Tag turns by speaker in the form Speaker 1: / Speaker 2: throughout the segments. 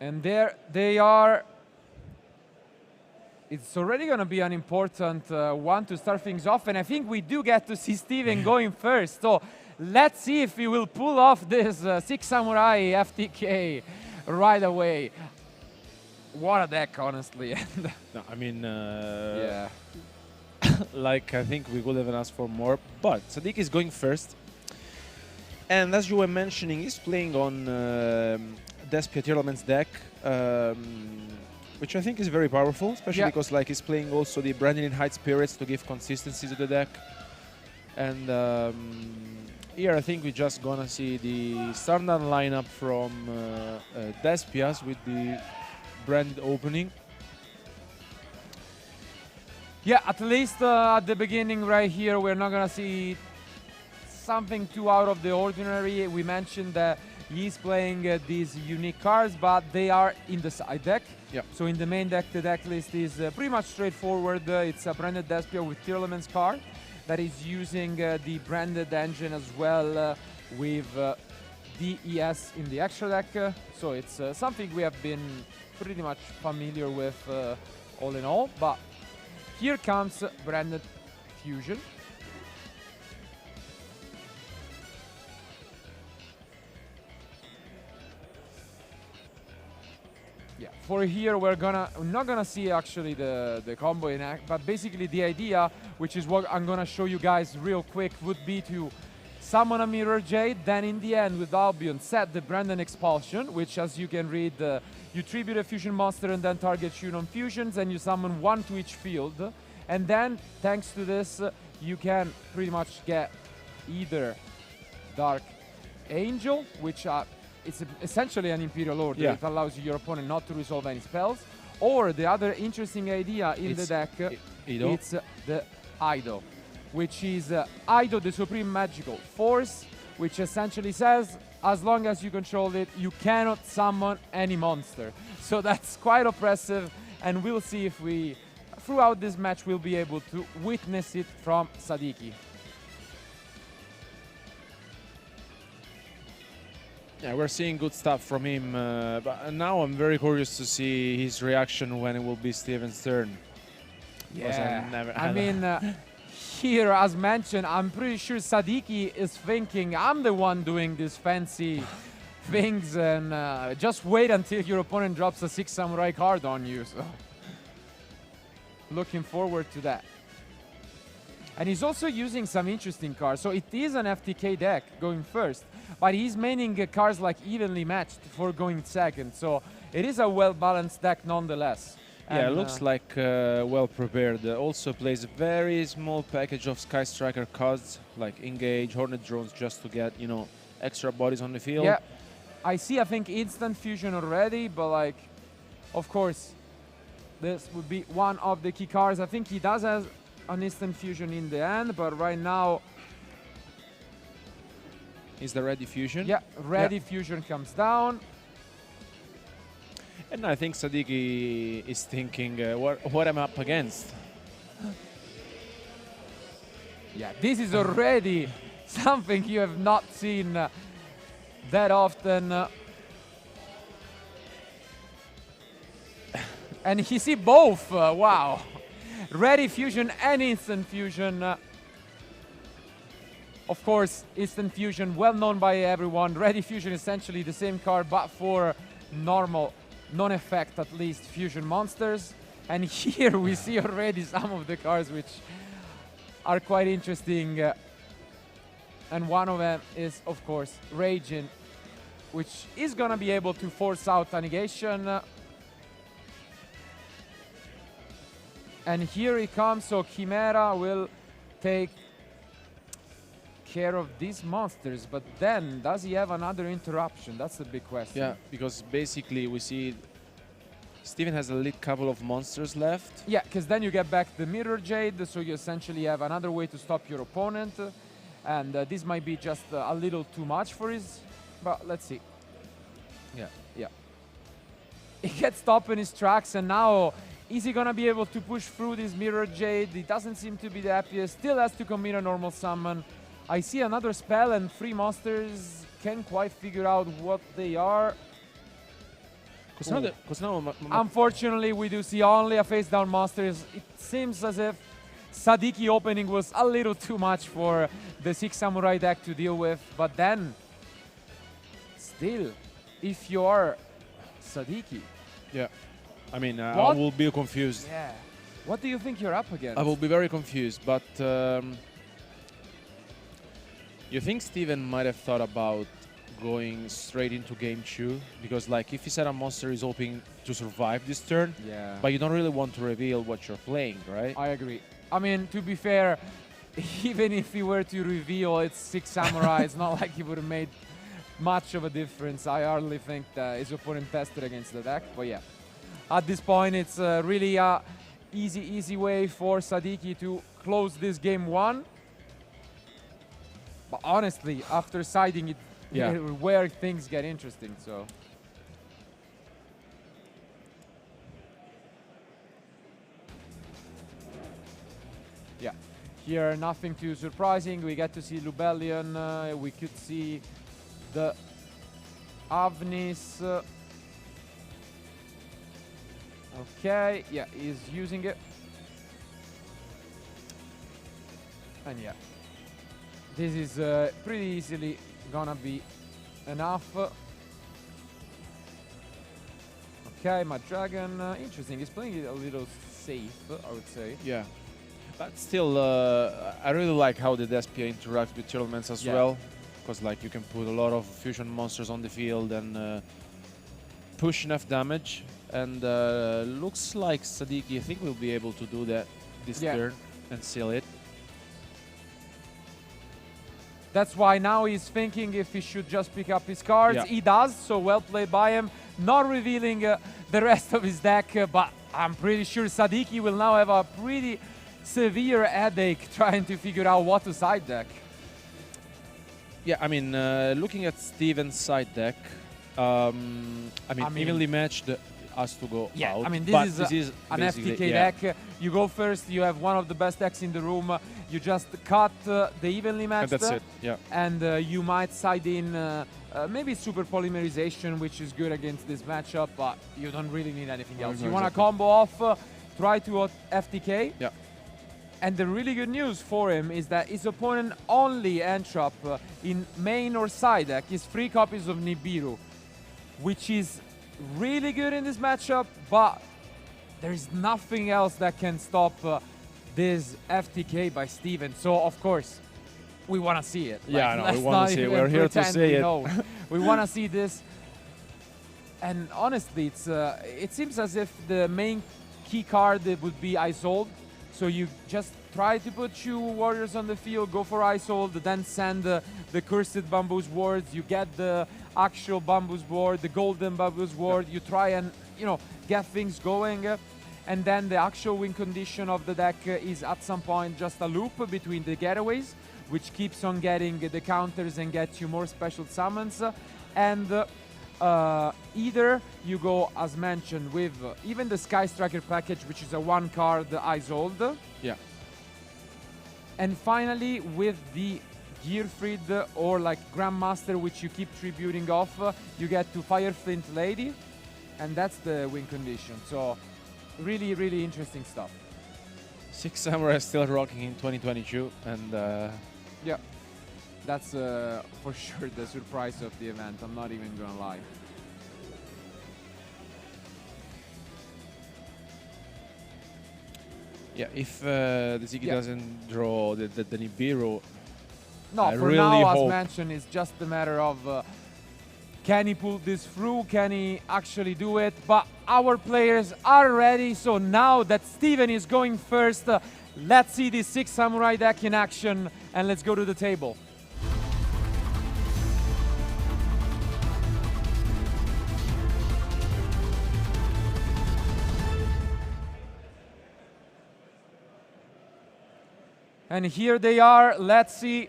Speaker 1: And there they are. It's already going to be an important one to start things off. And I think we do get to see Steven going first. So let's see if he will pull off this Six Samurai FTK right away. What a deck, honestly.
Speaker 2: No, I mean,
Speaker 1: yeah.
Speaker 2: like, I think we would have asked for more. But Sadiki is going first. And as you were mentioning, he's playing on Despia Tearlaments deck, which I think is very powerful, especially because like he's playing also the Branding in Height Spirits to give consistency to the deck. And here I think we're just gonna see the standard lineup from Despia's with the branded opening.
Speaker 1: Yeah, at least at the beginning right here, we're not gonna see something too out of the ordinary. We mentioned that he's playing these unique cards, but they are in the side deck.
Speaker 2: Yeah.
Speaker 1: So in the main deck, the deck list is pretty much straightforward. It's a branded Despia with Tearlaments card that is using the branded engine as well with DES in the extra deck. So it's something we have been pretty much familiar with all in all. But here comes branded Fusion. Yeah, for here we're not gonna see actually the combo in act, but basically the idea, which is what I'm gonna show you guys real quick, would be to summon a Mirror Jade, then in the end with Albion set the Brandon Expulsion, which as you can read, you tribute a fusion monster and then target shoot on fusions, and you summon one to each field. And then, thanks to this, you can pretty much get either Dark Angel, which it's essentially an Imperial Order.
Speaker 2: Yeah.
Speaker 1: It allows your opponent not to resolve any spells. Or the other interesting idea in the deck, it's the Ido, which is Ido, the Supreme Magical Force, which essentially says, as long as you control it, you cannot summon any monster. So that's quite oppressive, and we'll see if we, throughout this match, we'll be able to witness it from Sadiki.
Speaker 2: Yeah, we're seeing good stuff from him, but now I'm very curious to see his reaction when it will be Steven's turn.
Speaker 1: Yeah, I mean, here, as mentioned, I'm pretty sure Sadiki is thinking, I'm the one doing these fancy things, and just wait until your opponent drops a Six Samurai card on you. So, looking forward to that. And he's also using some interesting cards. So it is an FTK deck going first, but he's maining cards like evenly matched for going second. So it is a well-balanced deck nonetheless.
Speaker 2: Yeah,
Speaker 1: and,
Speaker 2: it looks like well prepared. Also plays a very small package of Sky Striker cards, like Engage, Hornet Drones, just to get, you know, extra bodies on the field.
Speaker 1: Yeah, I see, I think, Instant Fusion already, but like, of course, this would be one of the key cards. I think he does have an Instant Fusion in the end, but right now...
Speaker 2: Is the Ready Fusion?
Speaker 1: Yeah, Ready Fusion comes down.
Speaker 2: And I think Sadiki is thinking, what am I up against?
Speaker 1: Yeah, this is already something you have not seen that often. And he see both, wow. Ready Fusion and Instant Fusion. Of course, Instant Fusion, well known by everyone. Ready Fusion, essentially the same card, but for normal, non-effect at least, fusion monsters. And here we see already some of the cards which are quite interesting. And one of them is, of course, Raging, which is going to be able to force out a negation. And here he comes, so Chimera will take care of these monsters, but then does he have another interruption? That's the big question.
Speaker 2: Yeah, because basically we see Steven has a couple of monsters left.
Speaker 1: Yeah, because then you get back the Mirror Jade, so you essentially have another way to stop your opponent. And this might be just a little too much for his, but let's see.
Speaker 2: Yeah.
Speaker 1: Yeah. He gets stopped in his tracks, and now is he gonna be able to push through this Mirror Jade? He doesn't seem to be the happiest. Still has to commit a normal summon. I see another spell, and three monsters can't quite figure out what they are.
Speaker 2: Because now,
Speaker 1: Unfortunately, we do see only a face down Masters. It seems as if Sadiki opening was a little too much for the 6 Samurai deck to deal with. But then, still, if you're Sadiki,
Speaker 2: yeah, I mean, I will be confused.
Speaker 1: yeah, what do you think you're up against?
Speaker 2: I will be very confused, but you think Steven might have thought about going straight into game 2? Because like if he said a monster is hoping to survive this turn,
Speaker 1: yeah,
Speaker 2: but you don't really want to reveal what you're playing, right?
Speaker 1: I agree. I mean, to be fair, even if he were to reveal it's 6 Samurai, it's not like he would have made much of a difference. I hardly think that his opponent tested against the deck, but yeah. At this point, it's really a easy way for Sadiki to close this game 1. But honestly, after siding it,
Speaker 2: yeah,
Speaker 1: where things get interesting, so. Yeah, here nothing too surprising. We get to see Lubellion, we could see the Avnis. Okay, yeah, he's using it. And yeah, this is pretty easily gonna be enough. Okay, my dragon, interesting. He's playing it a little safe, I would say.
Speaker 2: Yeah, but still, I really like how the Despia interacts with Tearlaments as well, because like you can put a lot of fusion monsters on the field and push enough damage. And looks like Sadiki, I think, will be able to do that this turn and seal it.
Speaker 1: That's why now he's thinking if he should just pick up his cards.
Speaker 2: Yeah.
Speaker 1: He does, so well played by him. Not revealing the rest of his deck, but I'm pretty sure Sadiki will now have a pretty severe headache trying to figure out what to side deck.
Speaker 2: Yeah, I mean, looking at Steven's side deck, I mean, evenly matched has to go out.
Speaker 1: I mean,
Speaker 2: this
Speaker 1: is an FTK deck. You go first, you have one of the best decks in the room. You just cut the evenly matched.
Speaker 2: And that's it, yeah.
Speaker 1: And you might side in maybe Super Polymerization, which is good against this matchup, but you don't really need anything else. You want to combo off, try to FTK.
Speaker 2: Yeah.
Speaker 1: And the really good news for him is that his opponent only Entrap in main or side deck is 3 copies of Nibiru, which is really good in this matchup, but there's nothing else that can stop this FTK by Steven. So, of course, we want to see it.
Speaker 2: Yeah, like, no, we want to see it. We're here to see it.
Speaker 1: We want to see this. And honestly, it seems as if the main key card would be Isolde. So you just try to put 2 warriors on the field, go for Isolde, then send the Cursed Bamboo's wards. You get the actual Bamboo's ward, the golden Bamboo's ward. You try and, you know, get things going. And then the actual win condition of the deck is at some point just a loop between the getaways, which keeps on getting the counters and gets you more special summons. And either you go, as mentioned, with even the Sky Striker package, which is a 1-card Isolde.
Speaker 2: Yeah.
Speaker 1: And finally, with the Gearfried or like Grandmaster, which you keep tributing off, you get to Fireflint Lady, and that's the win condition. So really, really interesting stuff.
Speaker 2: 6 Samurai still rocking in 2022, and
Speaker 1: yeah, that's for sure the surprise of the event. I'm not even gonna lie.
Speaker 2: Yeah, if the Ziggy doesn't draw the Nibiru,
Speaker 1: no,
Speaker 2: I
Speaker 1: for
Speaker 2: really
Speaker 1: now,
Speaker 2: hope.
Speaker 1: as mentioned, it's just a matter of can he pull this through? Can he actually do it? But our players are ready. So now that Steven is going first, let's see this 6 Samurai deck in action, and let's go to the table. And here they are. Let's see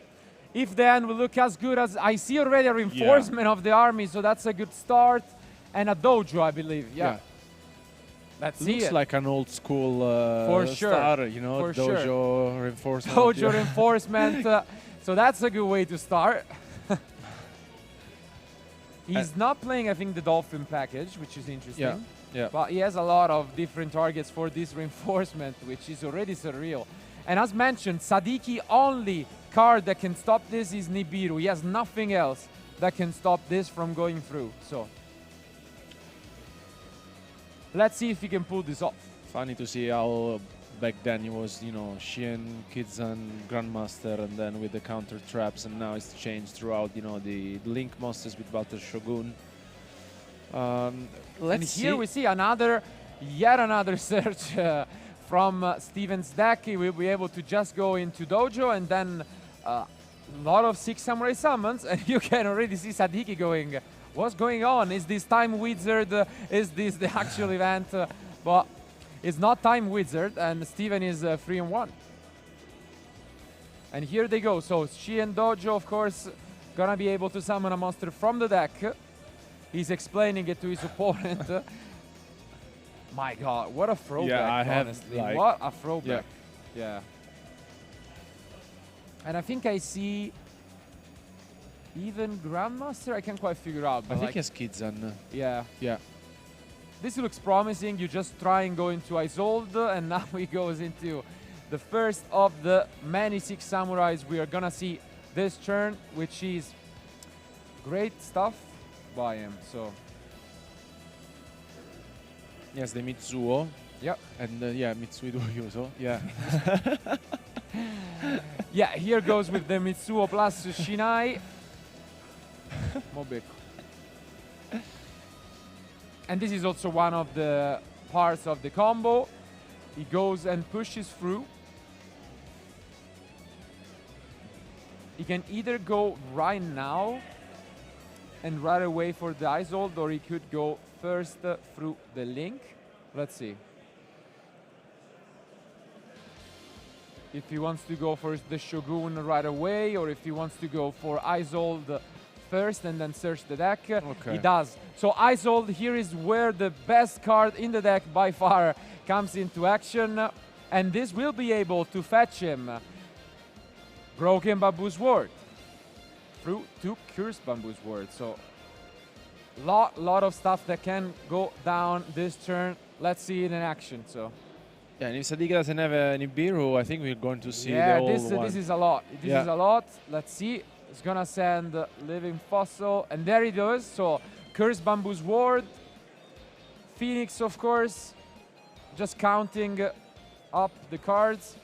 Speaker 1: if the end will look as good as I see already a reinforcement of the army, so that's a good start. And a dojo, I believe. Yeah. Let's see.
Speaker 2: Looks like an old school
Speaker 1: for sure.
Speaker 2: starter, you know,
Speaker 1: for
Speaker 2: dojo
Speaker 1: sure.
Speaker 2: reinforcement.
Speaker 1: Dojo reinforcement. So that's a good way to start. He's not playing, I think, the Dolphin package, which is interesting.
Speaker 2: Yeah, yeah.
Speaker 1: But he has a lot of different targets for this reinforcement, which is already surreal. And as mentioned, Sadiki only card that can stop this is Nibiru. He has nothing else that can stop this from going through. So let's see if he can pull this off.
Speaker 2: Funny to see how back then he was, you know, Shien, Kizan, Grandmaster, and then with the counter traps, and now it's changed throughout, you know, the Link monsters with Walter Shogun.
Speaker 1: And here we see yet another search from Steven's deck. He will be able to just go into Dojo, and then a lot of 6 Samurai summons, and you can already see Sadiki going, what's going on? Is this Time Wizard? Is this the actual event? But it's not Time Wizard, and Steven is 3-1. And here they go. So Shi and Dojo, of course, gonna be able to summon a monster from the deck. He's explaining it to his opponent. My God, what a throwback, honestly.
Speaker 2: Like,
Speaker 1: what a throwback. Yeah. And I think I see even Grandmaster, I can't quite figure out. But
Speaker 2: I think he has Kizan.
Speaker 1: Yeah.
Speaker 2: Yeah.
Speaker 1: This looks promising. You just try and go into Isolde, and now he goes into the first of the many 6 Samurais we are gonna see this turn, which is great stuff by him. So
Speaker 2: yes, the Mitsuo.
Speaker 1: Yep.
Speaker 2: And yeah, Mitsui do Yuso. Yeah.
Speaker 1: Yeah, here goes with the Mitsuo plus Shinai. Mobeko. And this is also one of the parts of the combo. He goes and pushes through. He can either go right now and right away for the Isolde, or he could go first through the Link. Let's see. If he wants to go for the Shogun right away, or if he wants to go for Isolde first and then search the deck. Okay. He does. So Isolde here is where the best card in the deck by far comes into action, and this will be able to fetch him Broken Bamboo's Ward through to Cursed Bamboo's Ward. So lot of stuff that can go down this turn. Let's see it in action. So
Speaker 2: yeah, and if Sadiki doesn't have a Nibiru, I think we're going to see the old one.
Speaker 1: This is a lot. This is a lot. Let's see. It's gonna send Living Fossil, and there he does. So Cursed Bamboo's Ward, Phoenix, of course, just counting up the cards.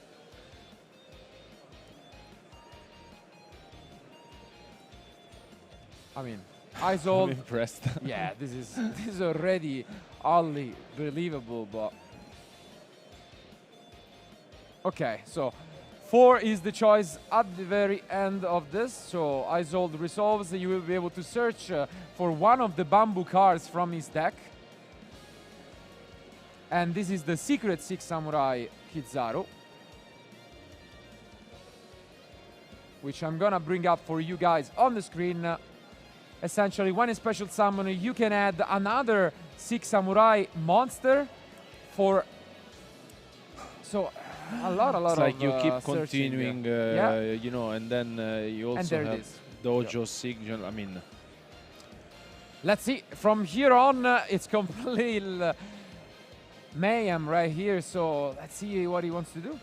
Speaker 1: I mean, Isolde.
Speaker 2: I'm impressed.
Speaker 1: Yeah, this is already oddly believable, but okay. So 4 is the choice at the very end of this. So Isolde resolves. You will be able to search for one of the bamboo cards from his deck. And this is the Secret 6 Samurai Kizaru, which I'm gonna bring up for you guys on the screen. Essentially, when a special summon, you can add another 6 Samurai monster for... So a lot
Speaker 2: it's like
Speaker 1: of
Speaker 2: you keep continuing, you know, and then you also have Dojo Signal. I mean,
Speaker 1: let's see. From here on, it's complete mayhem right here. So let's see what he wants to do.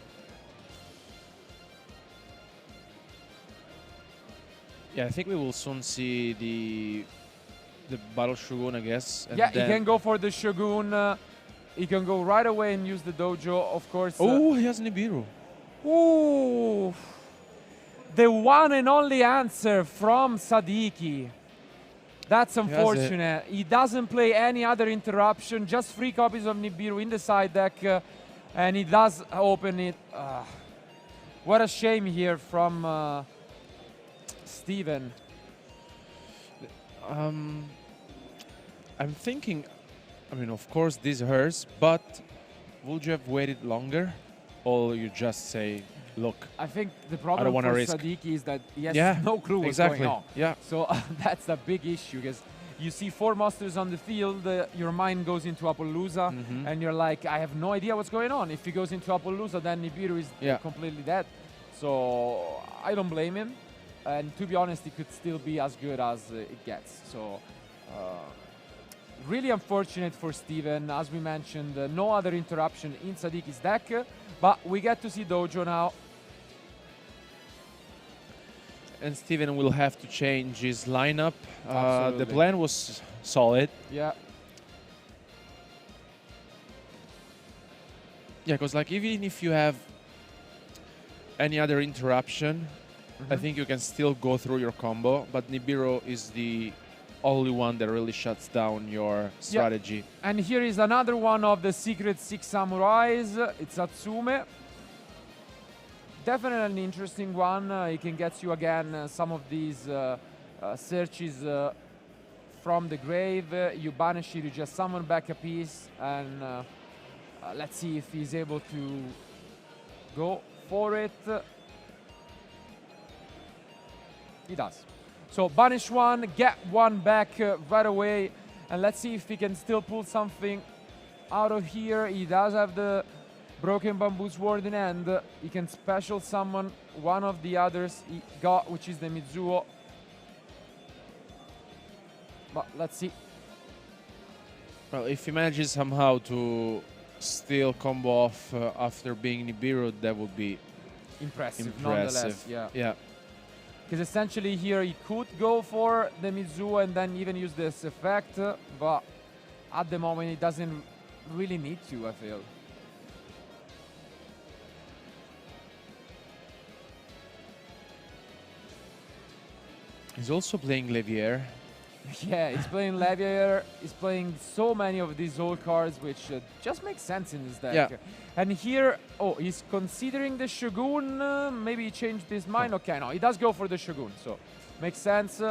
Speaker 2: Yeah, I think we will soon see the Battle Shogun, I guess. And
Speaker 1: yeah, he can go for the Shogun. He can go right away and use the Dojo, of course.
Speaker 2: Oh, he has Nibiru.
Speaker 1: Ooh. The one and only answer from Sadiki. That's unfortunate. He doesn't play any other interruption, just 3 copies of Nibiru in the side deck, and he does open it. What a shame here from Steven.
Speaker 2: I'm thinking, I mean, of course, this hurts, but would you have waited longer? Or you just say, look,
Speaker 1: I think the problem for Sadiki is that he has no clue what's going on.
Speaker 2: Yeah.
Speaker 1: So that's a big issue, because you see 4 monsters on the field, your mind goes into Appaloosa, and you're like, I have no idea what's going on. If he goes into Appaloosa, then Nibiru is completely dead. So I don't blame him. And to be honest, it could still be as good as it gets. So Really unfortunate for Steven, as we mentioned, no other interruption in Sadiki's deck, but we get to see Dojo now.
Speaker 2: And Steven will have to change his lineup.
Speaker 1: Absolutely.
Speaker 2: The plan was solid.
Speaker 1: Yeah.
Speaker 2: Yeah, because like even if you have any other interruption, I think you can still go through your combo, but Nibiru is the only one that really shuts down your strategy.
Speaker 1: And here is another one of the secret 6 samurais. It's Atsume. Definitely an interesting one. It can get you again some of these searches from the grave. You banish it, you just summon back a piece, and let's see if he's able to go for it. He does. So banish one, get one back right away, and let's see if he can still pull something out of here. He does have the broken bamboo sword in hand. He can special summon one of the others he got, which is the Mizuo. But let's see.
Speaker 2: Well, if he manages somehow to steal combo off after being Nibiru, that would be
Speaker 1: Impressive. Nonetheless. Yeah.
Speaker 2: Yeah.
Speaker 1: Because essentially here he could go for the Mizuo and then even use this effect, but at the moment he doesn't really need to, I feel.
Speaker 2: He's also playing Levier.
Speaker 1: Yeah, he's playing Levier, he's playing so many of these old cards, which just makes sense in his deck.
Speaker 2: Yeah.
Speaker 1: And here, oh, he's considering the Shogun, maybe he changed his mind. Okay, no, he does go for the Shogun, so makes sense.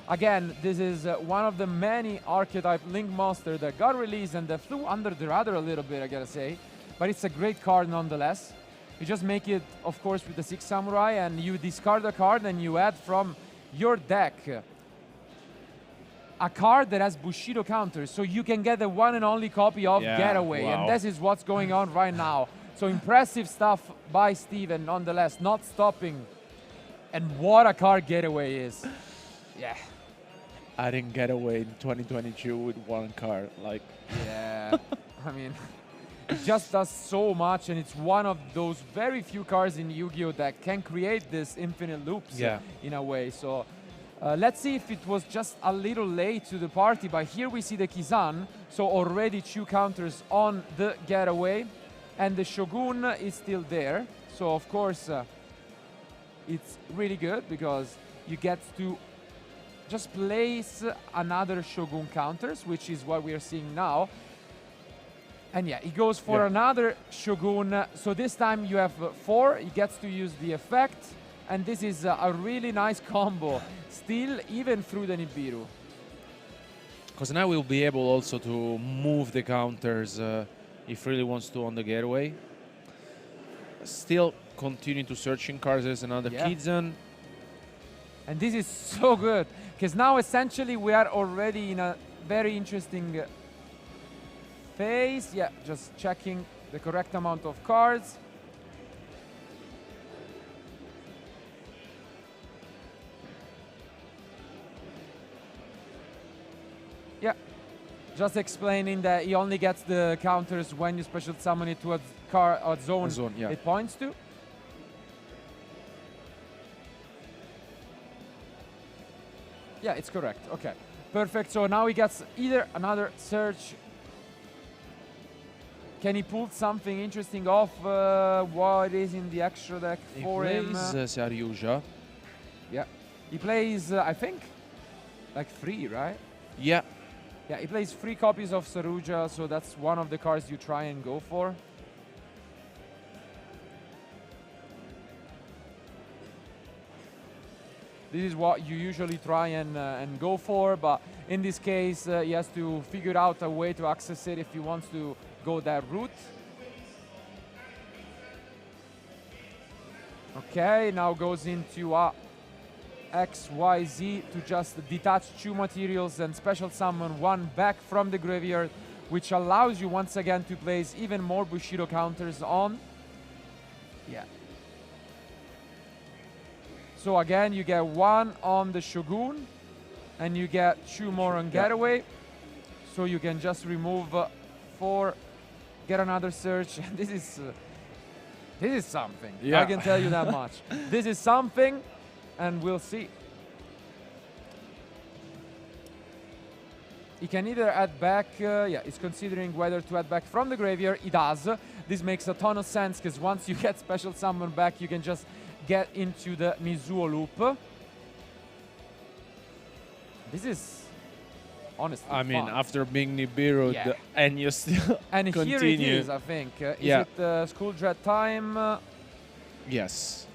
Speaker 1: Again, this is one of the many archetype Link monster that got released and that flew under the radar a little bit, I gotta say. But it's a great card nonetheless. You just make it, of course, with the 6 Samurai, and you discard a card and you add from your deck a card that has Bushido counters, so you can get the one and only copy of Getaway,
Speaker 2: wow.
Speaker 1: and this is what's going on right now. So impressive stuff by Steven, nonetheless, not stopping. And what a card Getaway is. Yeah.
Speaker 2: I didn't get away in 2022 with one card. Like,
Speaker 1: yeah. I mean, it just does so much, and it's one of those very few cards in Yu-Gi-Oh! That can create this infinite loops in a way. So let's see if it was just a little late to the party, but here we see the Kizan, so already 2 counters on the Getaway, and the Shogun is still there. So of course, it's really good because you get to just place another Shogun counters, which is what we are seeing now. And yeah, he goes for another Shogun. So this time you have 4, he gets to use the effect, and this is a really nice combo, still even through the Nibiru.
Speaker 2: because now we'll be able also to move the counters if really wants to on the Getaway. Still continue to search in cards. There's another Kizan.
Speaker 1: And this is so good, because now essentially we are already in a very interesting phase. Yeah, just checking the correct amount of cards. Yeah, just explaining that he only gets the counters when you special summon it to a zone it points to. Yeah, it's correct. Okay, perfect. So now he gets either another search. Can he pull something interesting off what is in the extra deck for him?
Speaker 2: He plays SHUEISHA.
Speaker 1: Yeah, he plays, I think, like 3, right?
Speaker 2: Yeah.
Speaker 1: Yeah, he plays 3 copies of Saruja, so that's one of the cards you try and go for. This is what you usually try and go for, but in this case, he has to figure out a way to access it if he wants to go that route. Okay, now goes into a XYZ to just detach 2 materials and special summon 1 back from the graveyard, which allows you once again to place even more Bushido counters on. Yeah. So again, you get 1 on the Shogun, and you get 2 more on getaway. So you can just remove 4, get another search. This is something.
Speaker 2: Yeah.
Speaker 1: I can tell you that much. This is something, and we'll see. He can either add back, yeah, he's considering whether to add back from the graveyard. He does. This makes a ton of sense, because once you get special summon back, you can just get into the Mizuo loop. This is honestly
Speaker 2: I mean,
Speaker 1: fun.
Speaker 2: after being Nibiru,
Speaker 1: Yeah.
Speaker 2: and you still
Speaker 1: And
Speaker 2: continue.
Speaker 1: here it is, I think. Is
Speaker 2: Yeah.
Speaker 1: it School Dread time?
Speaker 2: Yes.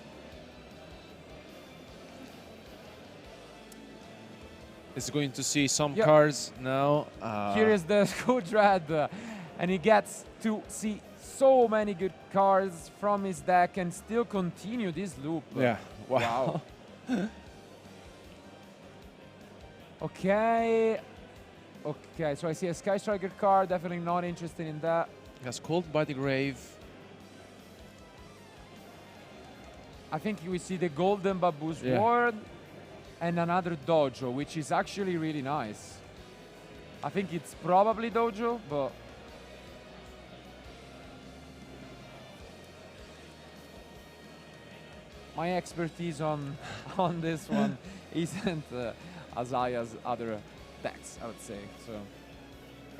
Speaker 2: It's going to see some
Speaker 1: Yep.
Speaker 2: cards now.
Speaker 1: Here is the School Dread, and he gets to see so many good cards from his deck and still continue this loop.
Speaker 2: Yeah. Wow.
Speaker 1: Okay. Okay, so I see a Sky Striker card, definitely not interested in that.
Speaker 2: Has Called by the Grave.
Speaker 1: I think we see the Golden Babu's
Speaker 2: Yeah.
Speaker 1: Ward and another Dojo, which is actually really nice. I think it's probably Dojo, but my expertise on this one isn't as high as other decks, I would say. So,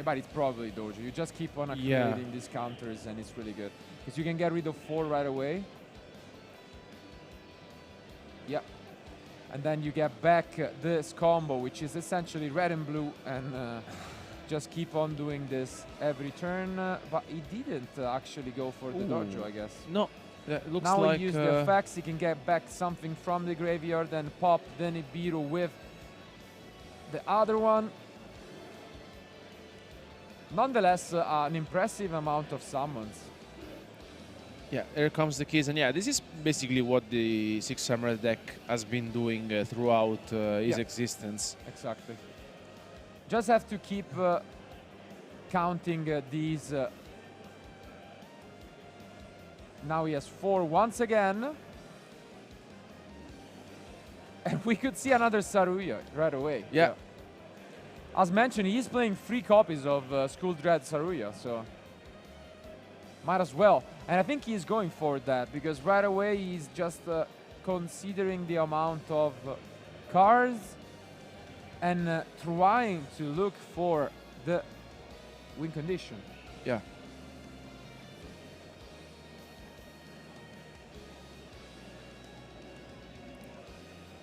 Speaker 1: but it's probably Dojo. You just keep on accumulating these counters, and it's really good because you can get rid of 4 right away. Yep. And then you get back this combo, which is essentially red and blue, and just keep on doing this every turn. But he didn't actually go for the Dojo, I guess.
Speaker 2: No. It looks
Speaker 1: Now
Speaker 2: like
Speaker 1: he used the effects, he can get back something from the graveyard and pop the Nibiru with the other one. Nonetheless, an impressive amount of summons.
Speaker 2: yeah, here comes the keys, and yeah, this is basically what the Six Samurai deck has been doing throughout his existence.
Speaker 1: Exactly. Just have to keep counting these. Now he has 4 once again. And we could see another Saruya right away.
Speaker 2: Yeah.
Speaker 1: As mentioned, he's playing 3 copies of School Dread Saruya, so might as well. And I think he's going for that, because right away he's just considering the amount of cards and trying to look for the win condition.
Speaker 2: Yeah.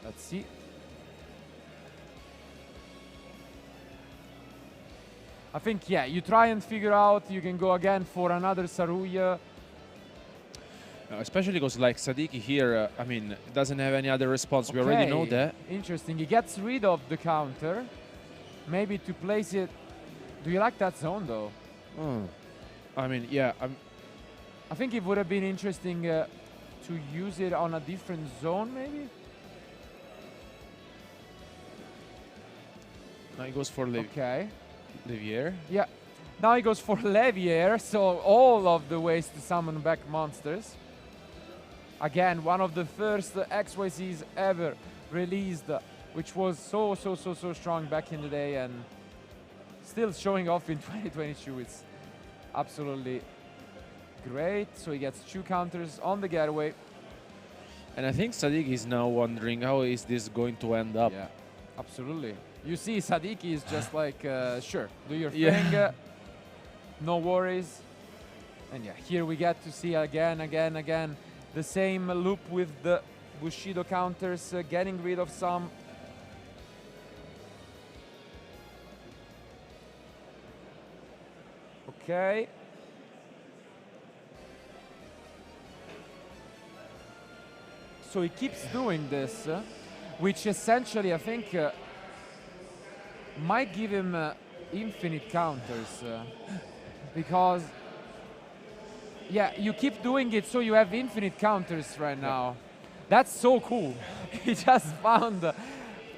Speaker 1: Let's see. I think, yeah, you try and figure out, you can go again for another Saruya.
Speaker 2: Especially because like Sadiki here, I mean, doesn't have any other response. We already know that.
Speaker 1: Interesting. He gets rid of the counter. Maybe to place it. Do you like that zone, though?
Speaker 2: I mean, yeah.
Speaker 1: I think it would have been interesting to use it on a different zone, maybe?
Speaker 2: Now he goes for
Speaker 1: Okay.
Speaker 2: Livier.
Speaker 1: Yeah. Now he goes for Levier, so all of the ways to summon back monsters. Again, one of the first XYZs ever released, which was so strong back in the day, and still showing off in 2022. It's absolutely great. So he gets 2 counters on the getaway.
Speaker 2: And I think Sadiki is now wondering how is this going to end up.
Speaker 1: Yeah, absolutely. You see, Sadiki is just like, sure, do your
Speaker 2: Yeah.
Speaker 1: thing, no worries. And yeah, here we get to see again, the same loop with the Bushido counters, getting rid of some. Okay. So he keeps doing this, which essentially I think might give him infinite counters, because yeah, you keep doing it so you have infinite counters right now. That's so cool. He just found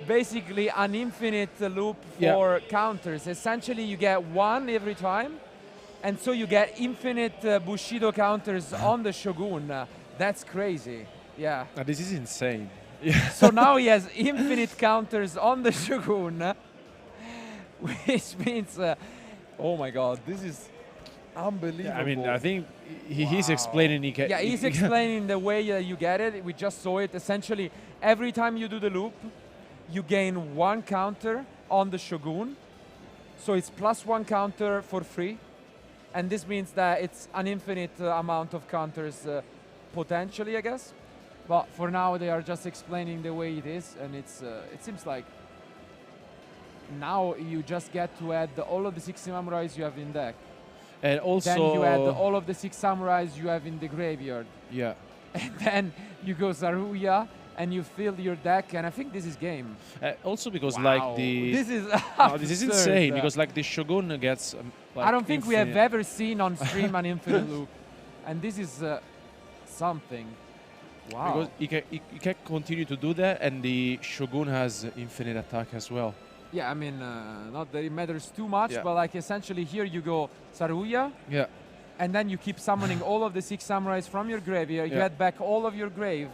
Speaker 1: basically an infinite loop for counters. Essentially you get 1 every time, and so you get infinite Bushido counters on the Shogun. That's crazy. Yeah.
Speaker 2: This is insane. Yeah.
Speaker 1: So now he has infinite counters on the Shogun, which means, oh my god, this is unbelievable.
Speaker 2: Yeah, I mean, I think he's explaining.
Speaker 1: Yeah, he's explaining the way you get it. We just saw it. Essentially, every time you do the loop, you gain 1 counter on the Shogun. So it's +1 counter for free. And this means that it's an infinite amount of counters potentially, I guess. But for now, they are just explaining the way it is. And it's it seems like now you just get to add all of the 6 samurais you have in deck.
Speaker 2: And also,
Speaker 1: then you add all of the 6 samurais you have in the graveyard.
Speaker 2: Yeah.
Speaker 1: And then you go Saruya and you fill your deck, and I think this is game.
Speaker 2: Also because like
Speaker 1: this is
Speaker 2: this is insane because like the Shogun gets. Like
Speaker 1: I don't think we have
Speaker 2: infinite.
Speaker 1: ever seen on stream an infinite loop, and this is something. Wow.
Speaker 2: Because he can continue to do that, and the Shogun has infinite attack as well.
Speaker 1: Yeah, I mean, not that it matters too much,
Speaker 2: Yeah.
Speaker 1: but like essentially here you go Saruya,
Speaker 2: Yeah.
Speaker 1: and then you keep summoning all of the 6 samurais from your graveyard, you
Speaker 2: Yeah.
Speaker 1: add back all of your grave,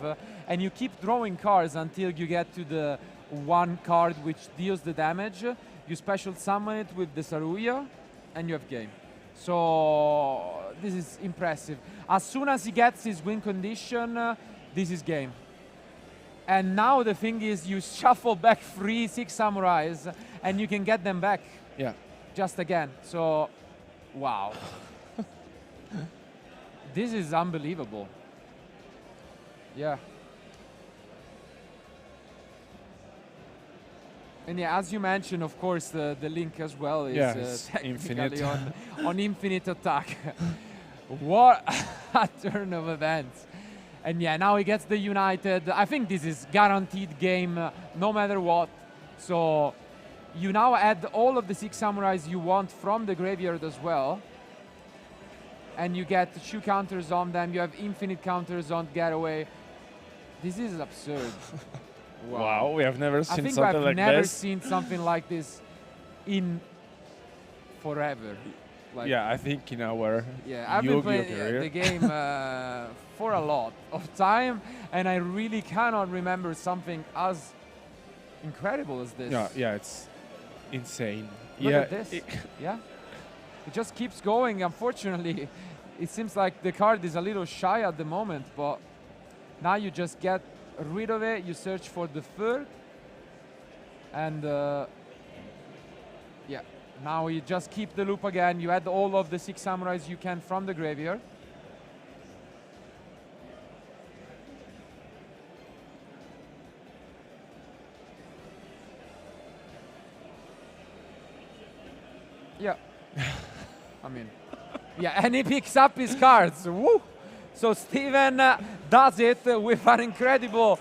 Speaker 1: and you keep drawing cards until you get to the 1 card which deals the damage. You special summon it with the Saruya, and you have game. So this is impressive. As soon as he gets his win condition, this is game. And now the thing is, you shuffle back 3 6 samurais, and you can get them back.
Speaker 2: Yeah.
Speaker 1: Just again. So, wow. This is unbelievable. Yeah. And yeah, as you mentioned, of course, the link as well is
Speaker 2: Yes,
Speaker 1: technically
Speaker 2: infinite.
Speaker 1: on infinite attack. What a turn of events. And yeah, now he gets the United. I think this is guaranteed game no matter what. So you now add all of the 6 samurais you want from the graveyard as well. And you get 2 counters on them. You have infinite counters on Getaway. This is absurd.
Speaker 2: Wow, we have never
Speaker 1: I
Speaker 2: seen
Speaker 1: think
Speaker 2: something
Speaker 1: I've
Speaker 2: like
Speaker 1: never
Speaker 2: this.
Speaker 1: seen something like this in forever. Like,
Speaker 2: Yeah, I think in our
Speaker 1: yeah, I've been
Speaker 2: Yu-Gi-Oh
Speaker 1: playing
Speaker 2: career.
Speaker 1: the game for a lot of time, and I really cannot remember something as incredible as this.
Speaker 2: Yeah, it's insane.
Speaker 1: Look
Speaker 2: yeah,
Speaker 1: at this. Yeah, it just keeps going. Unfortunately, it seems like the card is a little shy at the moment, but now you just get rid of it. You search for the 3rd, and yeah. Now you just keep the loop again. You add all of the 6 samurais you can from the graveyard. Yeah. I mean, yeah, and he picks up his cards. Woo! So Steven does it with an incredible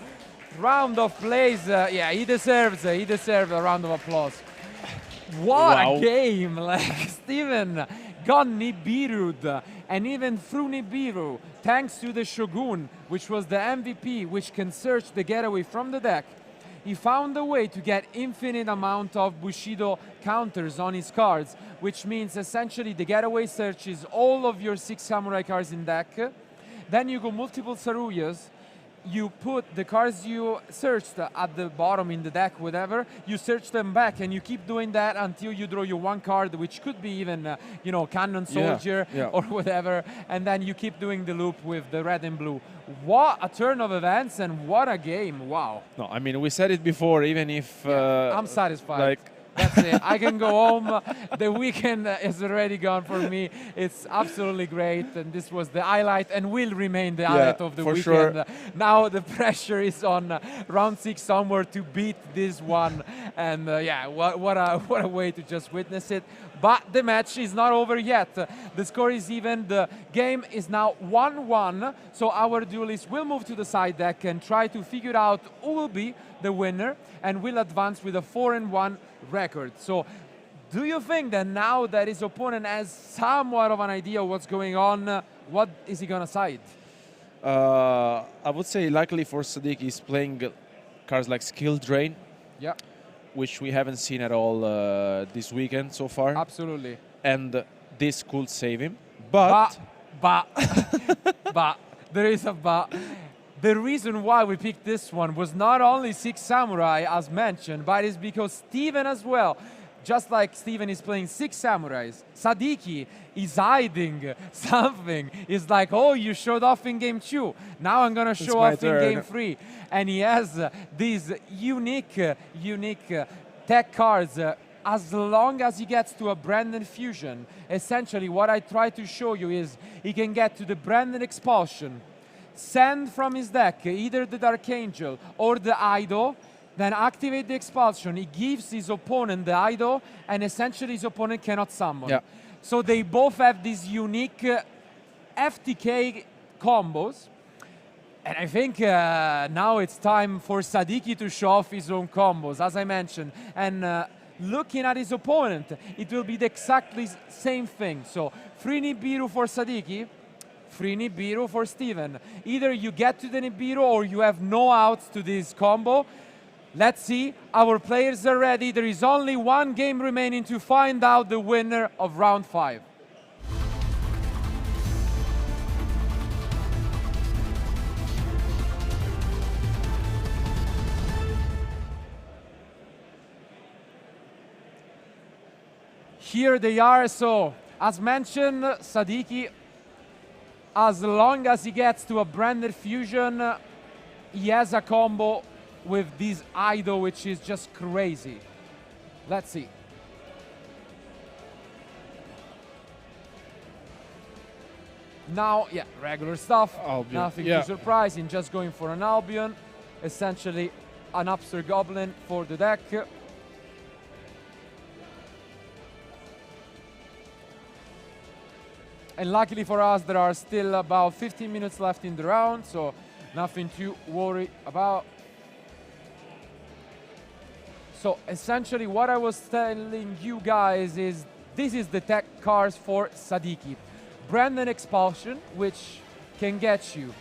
Speaker 1: round of plays. Yeah, he deserves a round of applause. What a game! Like Steven got Nibiru'd, and even through Nibiru, thanks to the Shogun, which was the MVP, which can search the Getaway from the deck, he found a way to get infinite amount of Bushido counters on his cards, which means essentially the Getaway searches all of your 6 samurai cards in deck. Then you go multiple Saruyas. You put the cards you searched at the bottom in the deck, whatever, you search them back, and you keep doing that until you draw your 1 card, which could be even, you know, Cannon Soldier or whatever, and then you keep doing the loop with the red and blue. What a turn of events, and what a game, wow.
Speaker 2: No, I mean, we said it before, even if...
Speaker 1: I'm satisfied.
Speaker 2: Like,
Speaker 1: that's it. I can go home. The weekend is already gone for me. It's absolutely great, and this was the highlight, and will remain the highlight of the weekend.
Speaker 2: Sure.
Speaker 1: Now the pressure is on round 6 onward to beat this one, and yeah, what a way to just witness it. But the match is not over yet. The score is even. The game is now 1-1. So our duelists will move to the side deck and try to figure out who will be the winner, and will advance with a 4-1 record. So do you think that now that his opponent has somewhat of an idea of what's going on, what is he going to side?
Speaker 2: I would say likely for Sadiki is playing cards like Skill Drain.
Speaker 1: Yeah.
Speaker 2: Which we haven't seen at all this weekend so far.
Speaker 1: Absolutely.
Speaker 2: And this could save him. But
Speaker 1: but, there is a but. The reason why we picked this one was not only Six Samurai, as mentioned, but it's because Steven as well, just like Steven is playing Six Samurais, Sadiki is hiding something. It's like, oh, you showed off in game 2. Now I'm going to show off in game 3. And he has these unique tech cards. As long as he gets to a Branded Fusion, essentially what I try to show you is he can get to the Branded Expulsion, send from his deck either the Dark Angel or the Idol, then activate the Expulsion. He gives his opponent the Idol, and essentially his opponent cannot summon.
Speaker 2: Yeah.
Speaker 1: So they both have these unique FTK combos. And I think now it's time for Sadiki to show off his own combos, as I mentioned. And looking at his opponent, it will be the exactly same thing. So 3 Nibiru for Sadiki, 3 Nibiru for Steven. Either you get to the Nibiru or you have no outs to this combo. Let's see, our players are ready. There is only one game remaining to find out the winner of round 5. Here they are. So, as mentioned, Sadiki, as long as he gets to a Branded Fusion, he has a combo with this Idol, which is just crazy. Let's see. Now, yeah, regular stuff.
Speaker 2: Albion.
Speaker 1: Nothing too surprising, just going for an Albion. Essentially, an Upster Goblin for the deck. And luckily for us, there are still about 15 minutes left in the round, so nothing to worry about. So essentially what I was telling you guys is this is the tech cards for Sadiki. Branded Expulsion, which can get you,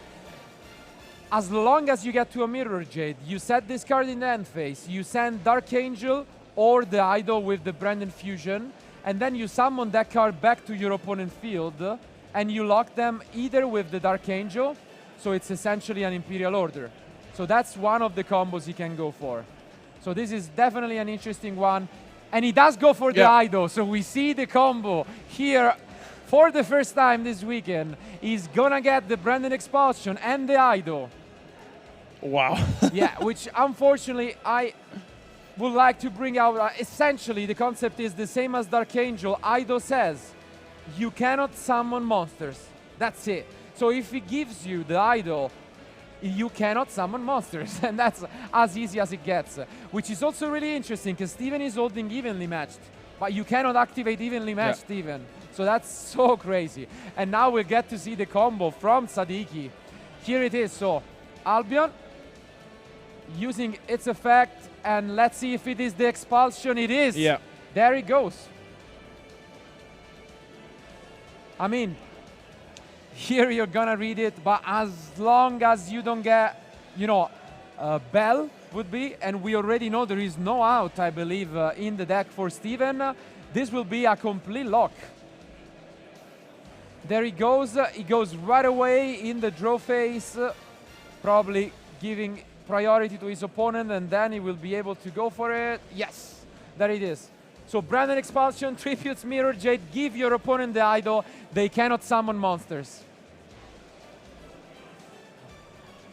Speaker 1: as long as you get to a Mirror Jade, you set this card in the end phase, you send Dark Angel or the Idol with the Branded Fusion, and then you summon that card back to your opponent's field, and you lock them either with the Dark Angel, so it's essentially an Imperial Order. So that's one of the combos he can go for. So this is definitely an interesting one. And he does go for the Idol, so we see the combo here for the first time this weekend. He's gonna get the Branded Expulsion and the Idol.
Speaker 2: Wow.
Speaker 1: Yeah, which unfortunately I would like to bring out. Essentially, the concept is the same as Dark Angel. Idol says you cannot summon monsters. That's it. So if he gives you the Idol, you cannot summon monsters, and that's as easy as it gets. Which is also really interesting, because Steven is holding Evenly Matched, but you cannot activate Evenly Matched Steven. So that's so crazy. And now we'll get to see the combo from Sadiki. Here it is. So Albion using its effect, and let's see if it is the Expulsion. It is.
Speaker 2: Yeah.
Speaker 1: There it goes. I mean, here you're gonna read it, but as long as you don't get, you know, Bell would be, and we already know there is no out, I believe, in the deck for Steven, this will be a complete lock. There he goes right away in the draw phase, probably giving priority to his opponent, and then he will be able to go for it. Yes, there it is. So Branded Expulsion, tributes Mirror Jade, give your opponent the Idol, they cannot summon monsters.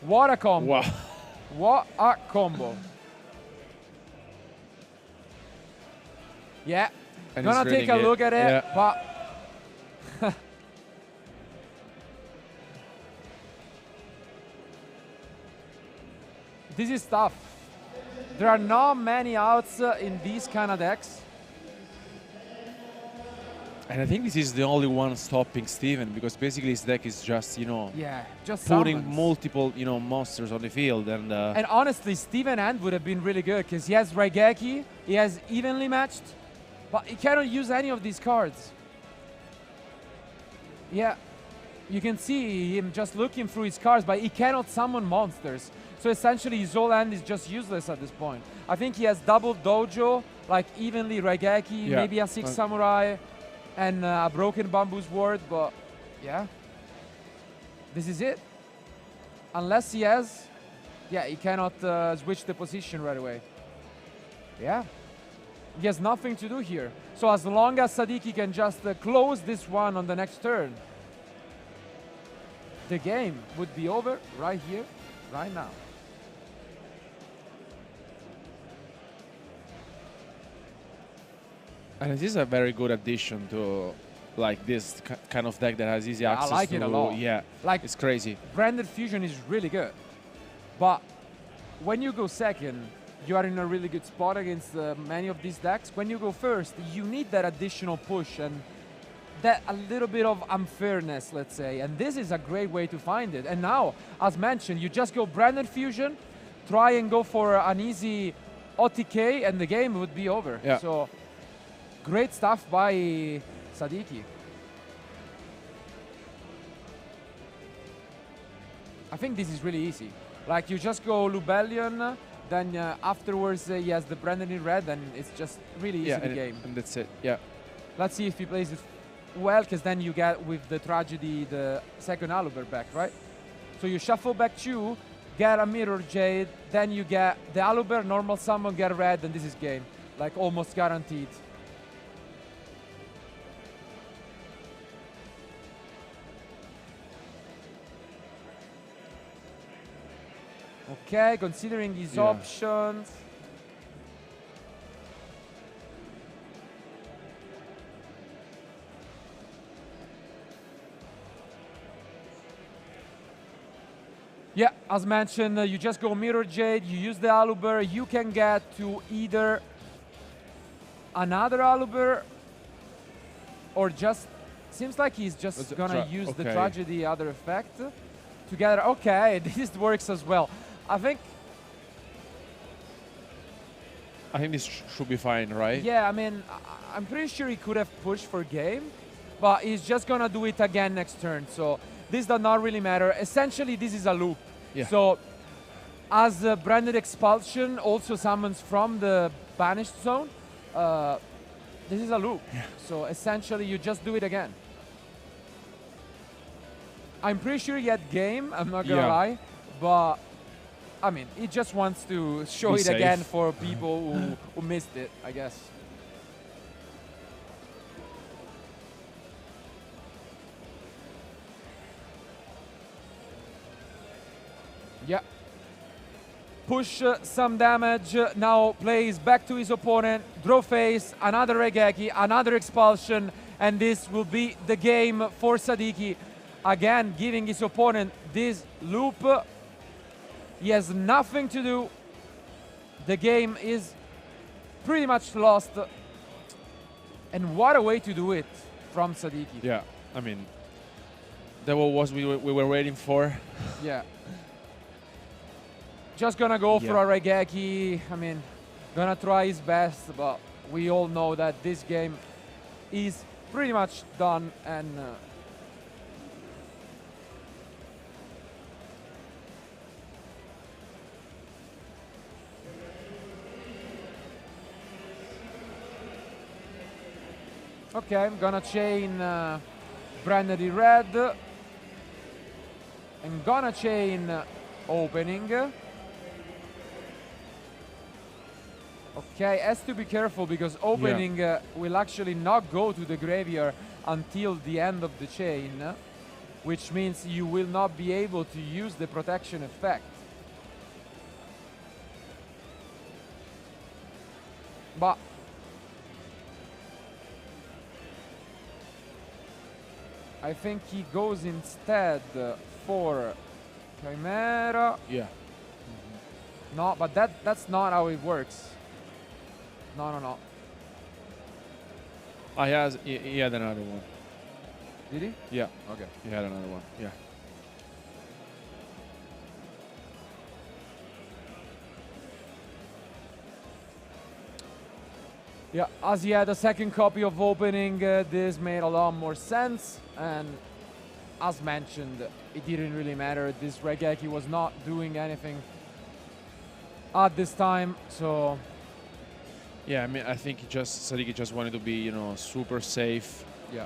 Speaker 1: What a combo.
Speaker 2: Wow.
Speaker 1: What a combo. Yeah,
Speaker 2: And
Speaker 1: gonna take a look at it, but this is tough. There are not many outs in these kind of decks.
Speaker 2: And I think this is the only one stopping Steven, because basically his deck is just, you know,
Speaker 1: just
Speaker 2: putting
Speaker 1: summons.
Speaker 2: multiple, you know, monsters on the field. And
Speaker 1: honestly, Steven Hand would have been really good, because he has Raigeki, he has Evenly Matched, but he cannot use any of these cards. Yeah, you can see him just looking through his cards, but he cannot summon monsters. So essentially his whole hand is just useless at this point. I think he has double Dojo, like evenly Raigeki, maybe a 6 Samurai, and a broken Bamboo Sword, but yeah. This is it. unless he has, yeah, he cannot switch the position right away. Yeah, he has nothing to do here. So as long as Sadiki can just close this one on the next turn, the game would be over right here, right now.
Speaker 2: And this is a very good addition to like this kind of deck that has easy access.
Speaker 1: I like it a lot.
Speaker 2: Yeah,
Speaker 1: Like,
Speaker 2: it's crazy.
Speaker 1: Branded Fusion is really good, but when you go second, you are in a really good spot against many of these decks. When you go first, you need that additional push and that a little bit of unfairness, let's say. And this is a great way to find it. And now, as mentioned, you just go Branded Fusion, try and go for an easy OTK, and the game would be over.
Speaker 2: Yeah.
Speaker 1: So, great stuff by Sadiki. I think this is really easy. Like, you just go Lubellion, then afterwards he has the Branded in red, and it's just really easy the game.
Speaker 2: And that's it. Yeah.
Speaker 1: Let's see if he plays it well, because then you get with the Tragedy the second Aluber back, right? So you shuffle back 2, get a Mirror Jade, then you get the Aluber, normal summon, get red, and this is game. Like almost guaranteed. Okay, considering these options. Yeah, as mentioned, you just go Mirror Jade, you use the Aluber, you can get to either another Aluber or just, seems like he's just gonna use the Tragedy other effect together. Okay, this works as well. I think
Speaker 2: this should be fine, right?
Speaker 1: Yeah, I mean, I'm pretty sure he could have pushed for game, but he's just gonna do it again next turn. So this does not really matter. Essentially, this is a loop.
Speaker 2: Yeah.
Speaker 1: So as Branded Expulsion also summons from the banished zone, this is a loop.
Speaker 2: Yeah.
Speaker 1: So essentially, you just do it again. I'm pretty sure he had game, I'm not gonna lie, but I mean, he just wants to show it again for people who missed it, I guess. Yeah. Push some damage, now plays back to his opponent, draw face, another Regeki, another Expulsion, and this will be the game for Sadiki. Again, giving his opponent this loop. He has nothing to do. The game is pretty much lost. And what a way to do it from Sadiki.
Speaker 2: Yeah, I mean, that was we were waiting for.
Speaker 1: Yeah. Just gonna go for a Regeki. I mean, gonna try his best, but we all know that this game is pretty much done. And okay, I'm gonna chain Branded in red. I'm gonna chain opening. Okay, has to be careful because opening will actually not go to the graveyard until the end of the chain, which means you will not be able to use the protection effect. But I think he goes instead for Chimera.
Speaker 2: Yeah.
Speaker 1: No, but that's not how it works. No.
Speaker 2: He had another one.
Speaker 1: Did he?
Speaker 2: Yeah.
Speaker 1: Okay.
Speaker 2: He had another one. Yeah.
Speaker 1: Yeah, as he had a second copy of opening, this made a lot more sense. And as mentioned, it didn't really matter. This Regeki was not doing anything at this time, so.
Speaker 2: Yeah, I mean, I think Sadiki just wanted to be, super safe.
Speaker 1: Yeah.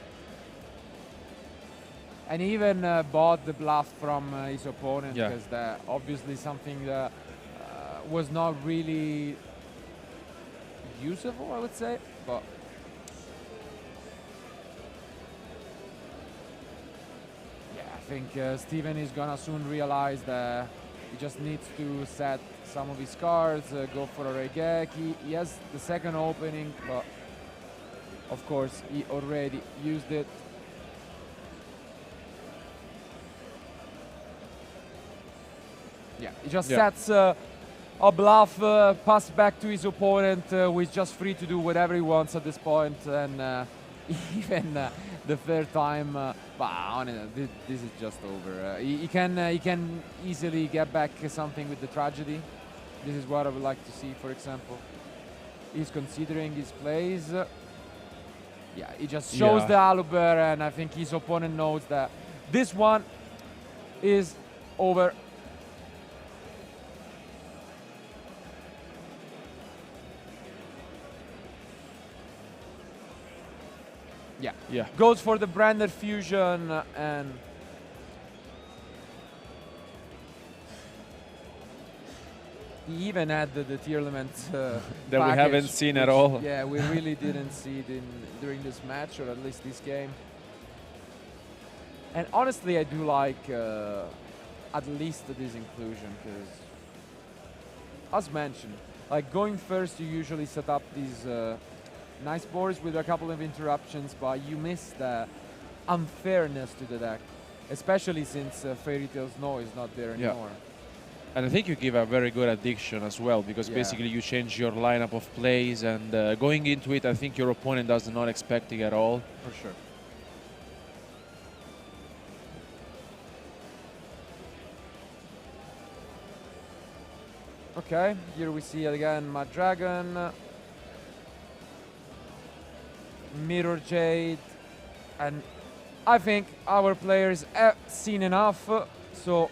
Speaker 1: And even bought the bluff from his opponent,
Speaker 2: Yeah.
Speaker 1: because that obviously something that was not really usable, I would say. But yeah, I think Steven is gonna soon realize that he just needs to set some of his cards, go for a Regeki. He has the second opening, but of course he already used it. Yeah, he just sets a bluff, pass back to his opponent, who is just free to do whatever he wants at this point, and even the third time, honestly, this is just over. He can easily get back something with the tragedy. This is what I would like to see, for example. He's considering his plays. Yeah, he just shows the Aluber, and I think his opponent knows that this one is over. Yeah. Goes for the branded fusion, and he even had the Tearlaments
Speaker 2: that we haven't seen at all.
Speaker 1: Yeah, we really didn't see it during this match, or at least this game. And honestly, I do like at least this inclusion, because, as mentioned, like going first, you usually set up these nice boards with a couple of interruptions, but you miss the unfairness to the deck, especially since Fairy Tale Snow is not there anymore.
Speaker 2: And I think you give a very good addiction as well, because basically you change your lineup of plays, and going into it, I think your opponent does not expect it at all.
Speaker 1: For sure. Okay, here we see again Mad Dragon, Mirror Jade, and I think our players have seen enough, so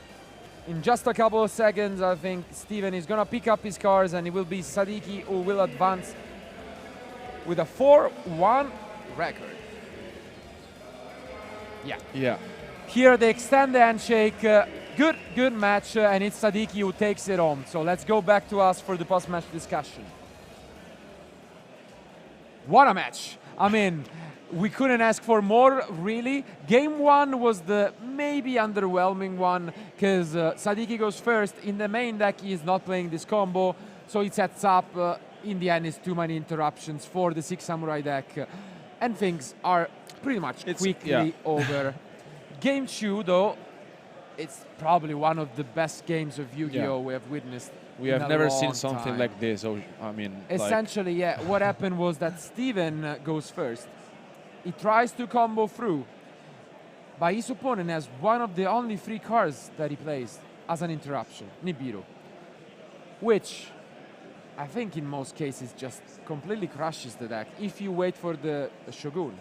Speaker 1: in just a couple of seconds I think Steven is gonna pick up his cards, and it will be Sadiki who will advance with a 4-1 record. Yeah. Here they extend the handshake, good match, and it's Sadiki who takes it home. So let's go back to us for the post-match discussion. What a match! I mean, we couldn't ask for more, really. Game one was the maybe underwhelming one, because Sadiki goes first. In the main deck, he is not playing this combo, so it sets up, in the end, is too many interruptions for the Six Samurai deck. And things are pretty much quickly over. Game two, though, it's probably one of the best games of Yu-Gi-Oh! We have witnessed.
Speaker 2: We have never seen something like this. I mean,
Speaker 1: essentially, what happened was that Steven goes first. He tries to combo through, but his opponent has one of the only 3 cards that he plays as an interruption, Nibiru, which I think in most cases just completely crushes the deck. If you wait for the Shogun,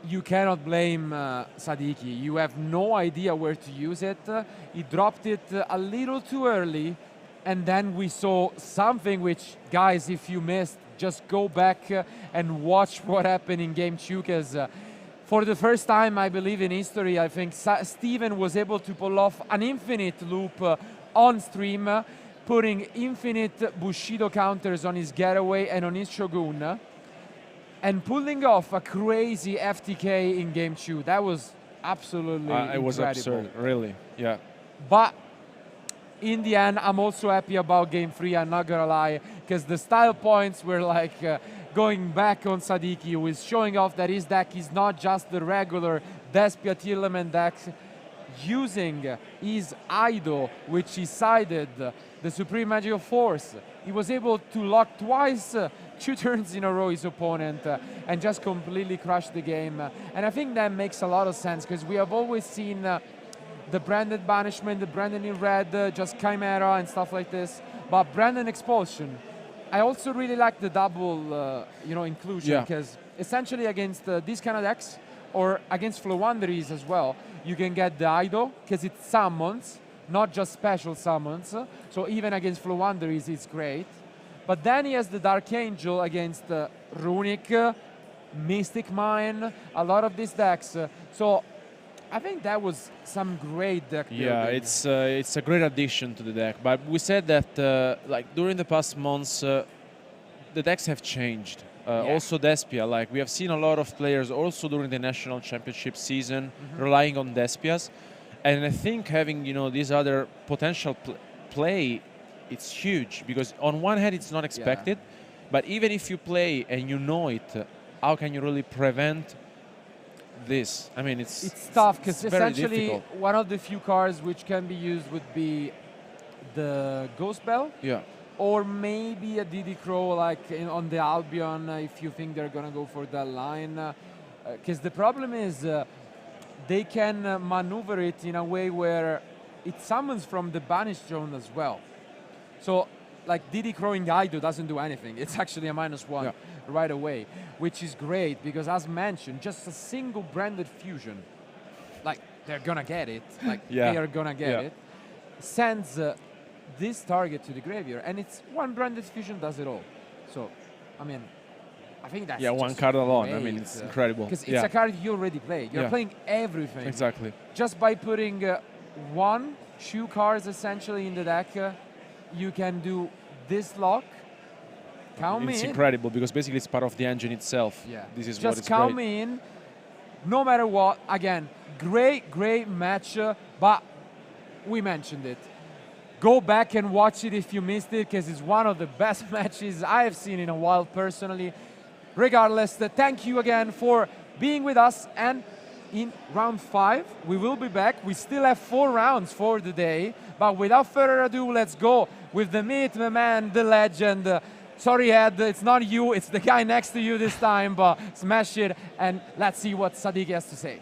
Speaker 1: you cannot blame Sadiki. You have no idea where to use it. He dropped it a little too early, and then we saw something which, guys, if you missed, just go back and watch what happened in game 2, because for the first time, I believe, in history, I think Steven was able to pull off an infinite loop on stream, putting infinite Bushido counters on his getaway and on his Shogun, and pulling off a crazy FTK in game 2. That was absolutely incredible.
Speaker 2: It was absurd, really,
Speaker 1: But in the end, I'm also happy about game 3, I'm not gonna lie, because the style points were like going back on Sadiki, who is showing off that his deck is not just the regular Despia Tearlaments deck, using his Ido, which he sided, the Supreme Magical Force. He was able to lock twice, 2 turns in a row, his opponent, and just completely crush the game. And I think that makes a lot of sense, because we have always seen the branded banishment, the branded in red, just Chimera and stuff like this. But branded expulsion, I also really like the double, inclusion, because essentially against these kind of decks, or against Flowanderies as well, you can get the Ido, because it summons, not just special summons. So even against Flowanderies, it's great. But then he has the Dark Angel against Runic, Mystic Mine, a lot of these decks. So I think that was some great deck building.
Speaker 2: Yeah, it's a great addition to the deck. But we said that like during the past months, the decks have changed. Also Despia, like we have seen a lot of players also during the national championship season relying on Despias, and I think having these other potential play, it's huge because on one hand it's not expected, but even if you play and you know it, how can you really prevent this? I mean, it's
Speaker 1: tough because essentially
Speaker 2: difficult.
Speaker 1: One of the few cards which can be used would be the Ghost Bell.
Speaker 2: Yeah.
Speaker 1: Or maybe a Didi Crow like on the Albion if you think they're going to go for that line. Because the problem is they can maneuver it in a way where it summons from the Banished Zone as well. So like Didi Crowing Aido doesn't do anything. It's actually a -1 right away, which is great because as mentioned, just a single branded fusion, like they're going to get it, like they are going to get it, sends this target to the graveyard, and it's one branded fusion does it all. So, I mean, I think that's
Speaker 2: one card alone.
Speaker 1: great.
Speaker 2: I mean, it's incredible.
Speaker 1: Because it's a card you already played. You're playing everything.
Speaker 2: Exactly.
Speaker 1: Just by putting 2 cards essentially in the deck, you can do this lock. Count me in.
Speaker 2: It's incredible because basically it's part of the engine itself.
Speaker 1: Yeah.
Speaker 2: This is
Speaker 1: just
Speaker 2: what it's
Speaker 1: count
Speaker 2: great.
Speaker 1: me in. No matter what. Again, great match. But we mentioned it. Go back and watch it if you missed it, because it's one of the best matches I have seen in a while personally. Regardless, thank you again for being with us. And in round 5, we will be back. We still have 4 rounds for the day. But without further ado, let's go with the myth, the man, the legend. Sorry, Ed, it's not you, it's the guy next to you this time. But smash it, and let's see what Sadiki has to say.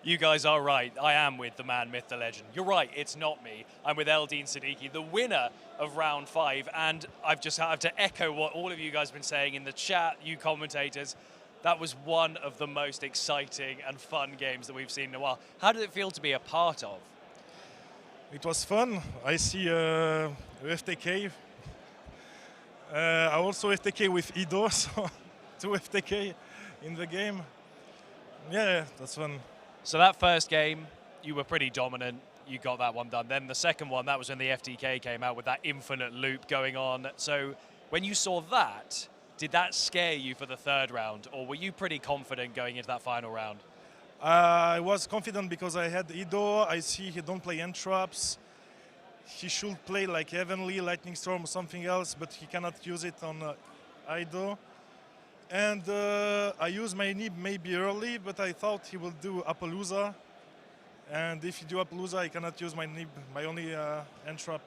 Speaker 3: You guys are right. I am with the man, myth, the legend. You're right, it's not me. I'm with Eldin Sadiki, the winner of round 5. And I've just had to echo what all of you guys have been saying in the chat, you commentators. That was one of the most exciting and fun games that we've seen in a while. How did it feel to be a part of?
Speaker 4: It was fun. I see FTK. I also FTK with Ido, so 2 FTK in the game. Yeah, that's fun.
Speaker 3: So that first game, you were pretty dominant. You got that one done. Then the second one, that was when the FTK came out with that infinite loop going on. So when you saw that, did that scare you for the third round, or were you pretty confident going into that final round?
Speaker 4: I was confident because I had Ido. I see he don't play end traps. He should play like Heavenly, Lightning Storm or something else, but he cannot use it on Ido. And I used my Nib maybe early, but I thought he will do Appaloosa. And if you do Appaloosa, I cannot use my Nib, my only end trap.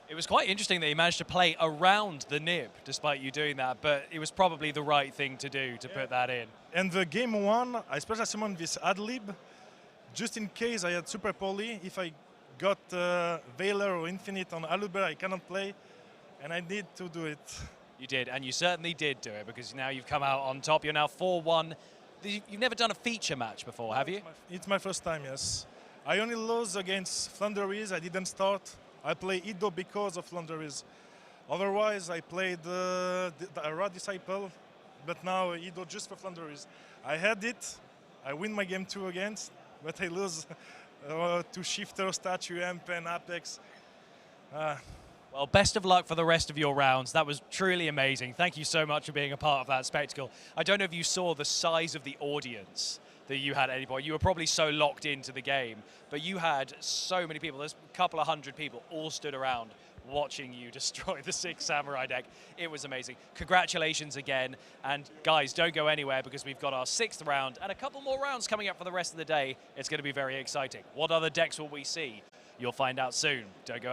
Speaker 3: It was quite interesting that he managed to play around the Nib, despite you doing that, but it was probably the right thing to do to put that in.
Speaker 4: And the game 1, I special summoned this Adlib, just in case I had Super Poly. If I got Veiler or Infinite on Aluber, I cannot play, and I need to do it.
Speaker 3: You did, and you certainly did do it, because now you've come out on top. You're now 4-1. You've never done a feature match before, have you?
Speaker 4: It's my first time, yes. I only lost against Flanders. I didn't start. I play Ido because of Flanders. Otherwise, I played the Ra Disciple, but now Ido just for Flanders. I had it. I win my game 2 against, but I lose to Shifter, Statue, Amp, and Apex.
Speaker 3: Well, best of luck for the rest of your rounds. That was truly amazing. Thank you so much for being a part of that spectacle. I don't know if you saw the size of the audience that you had at any point. You were probably so locked into the game, but you had so many people. There's a couple of hundred people all stood around watching you destroy the 6 Samurai deck. It was amazing. Congratulations again. And guys, don't go anywhere, because we've got our 6th round and a couple more rounds coming up for the rest of the day. It's going to be very exciting. What other decks will we see? You'll find out soon. Don't go